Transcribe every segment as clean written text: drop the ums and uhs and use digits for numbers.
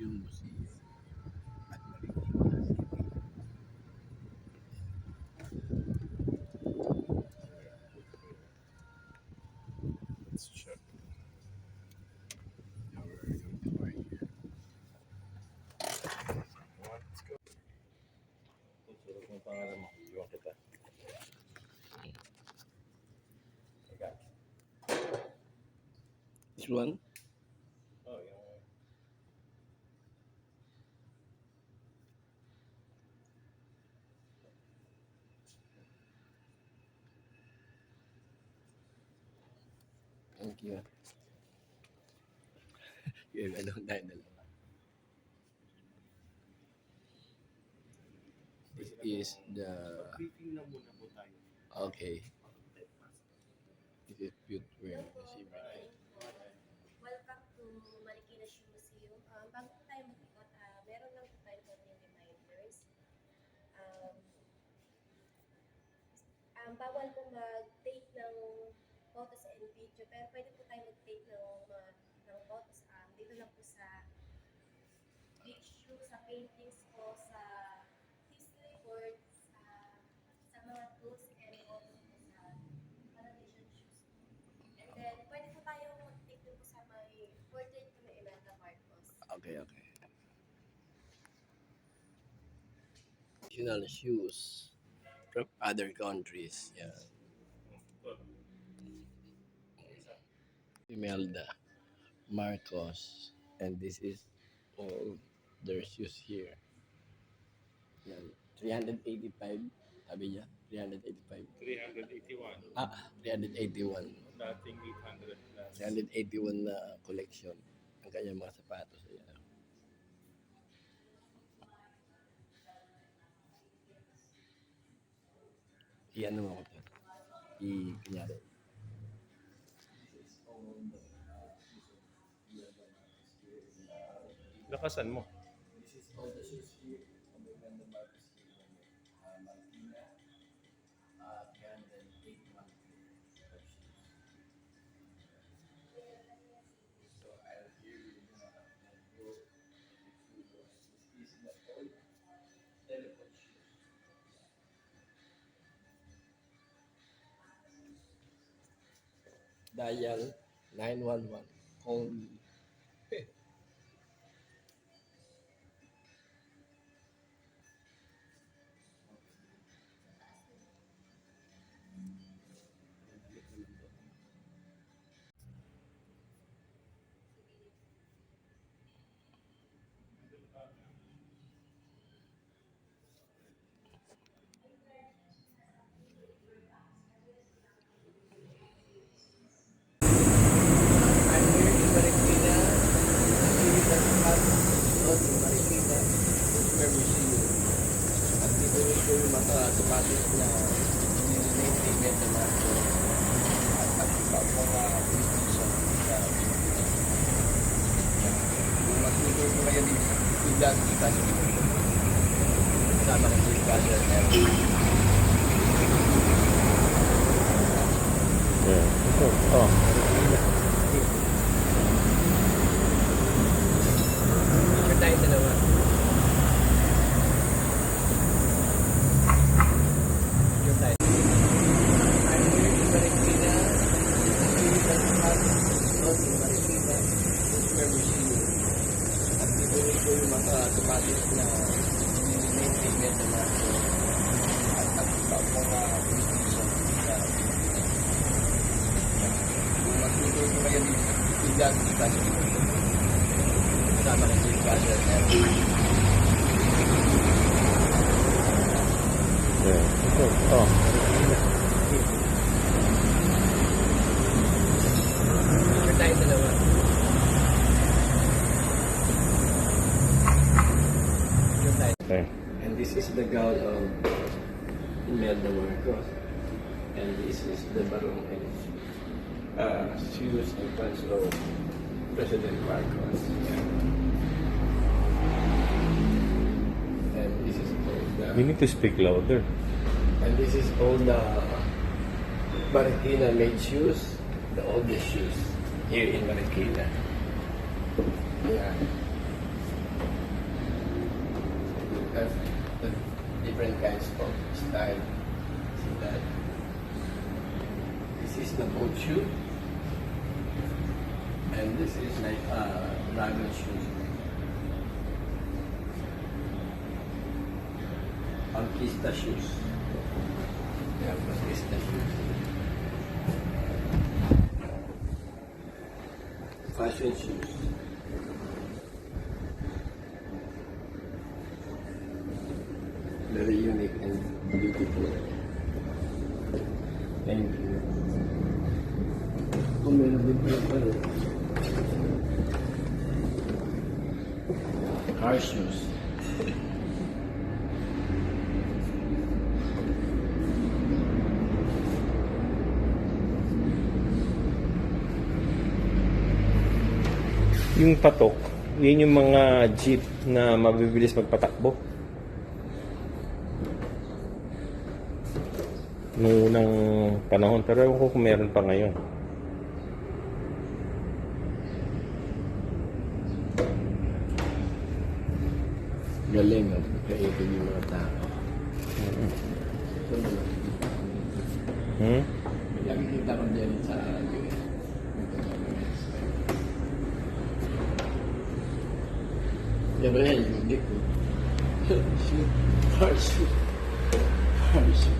Museum at Marikina City. Let's check. Now we're going to buy here. Let's go. Sulat mo pangalan mo. Iwan kita. Teka. This one? Oh, yung... Thank you. Yun, ano tayo dalawa. This is the... Briefing na muna po tayo. Okay. This is footwear. Welcome to Marikina Museum. Bago po tayo mag-ikot, meron lang po tayo konting reminders. Bawal po mag-take ng photos and video, pero pwede po tayo mag-take ng photos dito lang po sa beach view, sa paintings po, sa history boards, sa mga tools, and also po sa Malaysian shoes. And then, pwede po tayo mag-take din po sa may portrait po na Imelda Marcos. Okay, okay. Traditional shoes from other countries. Yeah. Imelda Marcos. And this is all their shoes here. Yan. 385. Sabi niya, 385. 381. 381. Dating 800 plus. 381 na collection ang kanyang mga sapatos. Ayan. Iyan naman ko ito. Kunyari. Lakasan mo. This is all the shoes here on the Imelda Marcos here. Marikina, 381 of shoes. So I'll hear you go. This is the old telephone shoes. Dial 911. Call me. I'm here in Marikina. Activitas Park of Marikina. Footwear Museum. At dito rin ko yung mga sapatos na nililate ni Imelda Marcos. At iba po mga politician sa Pilipinas. Kung makikita ko kayo dito, biglang kita sa dito. Kasama ko si Brother Erwin. Oh. Picture tayo dalawa. Picture tayo. I'm here in Marikina. Activitas Park of Marikina. Footwear Museum. At dito rin ko yung mga sapatos na nililate ni Imelda Marcos. At iba po mga politician sa Pilipinas. Kung makikita ko kayo dito, biglang kita sa dito. Kasama ko si Brother Erwin. Oh. Picture tayo dalawa. Picture tayo. Okay. And this is the gown of Imelda Marcos. And this is the barong and shoes and pants of President Marcos. And this is all You the, need to speak louder. and this is all the Marikina made shoes, the oldest shoes here in Marikina. Yeah. because the different kinds of style. See that? This is the boat shoe. And this is like rabbit shoes. Artista shoes. Yeah, artista shoes. Fashion shoes. Very unique and beautiful. Thank you. Kung meron din pala. Car shoes. Yung patok, yun yung mga jeep na mabibilis magpatakbo. Noong unang panahon, pero ewan ko kung meron pa ngayon. Galing, no? Creative yung mga tao. Ito naman. Hmm? Nakikita ko din sa US. Siyempre, unique. Shoot. Car shoot. Car shoot.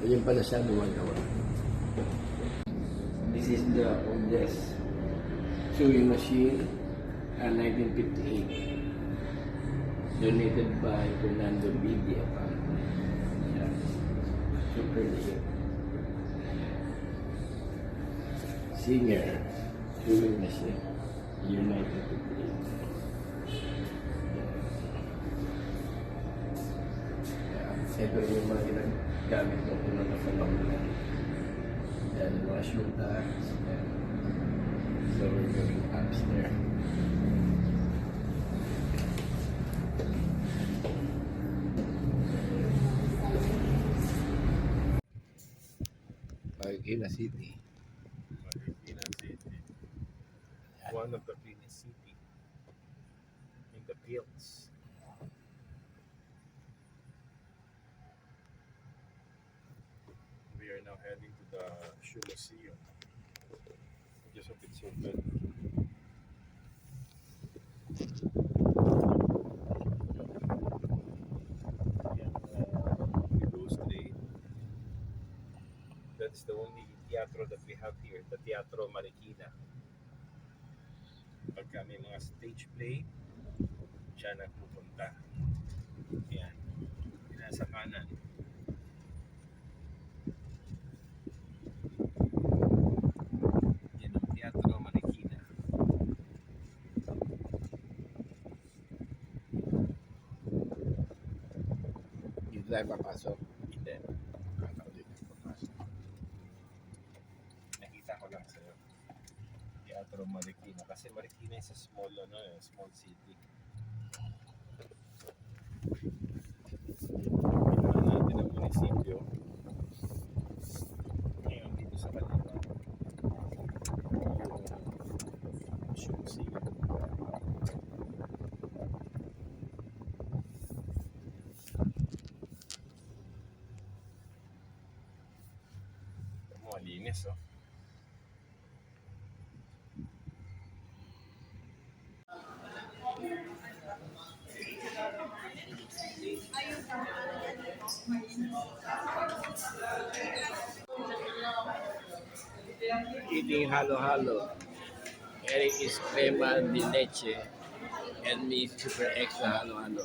Yun pala siya gumagawa. This is the oldest sewing machine, 1958. Donated by Fernando Bidi, apparently. Yeah. Super neat. Singer, sewing machine, year 1958. Yeah. Ito yung mga ginagamit ng unang panahon. And mga shoe tags. So we're going upstairs. Marikina City. Marikina City. One of the cleanest city in the Philippines. We are now heading to the Shoe Museum. Just hope it's open. Yeah, we go straight. That's the only teatro that we have here, the Teatro Marikina. Pagka may mga stage play, siya nagpupunta. Yan. Yan nasa kanan. Yan ang Teatro Marikina. Dito tayo papasok. Hindi. Kala ko dito papasok. Nakita ko lang sa'yo. Teatro Marikina. Kasi Marikina is a small, small city. Pinuhan natin ang munisipyo. Ngayon, dito sa kanila. Yung Shoe Museum. Malinis, oh. Eating halo-halo. Eric is crema de leche and me super extra halo-halo.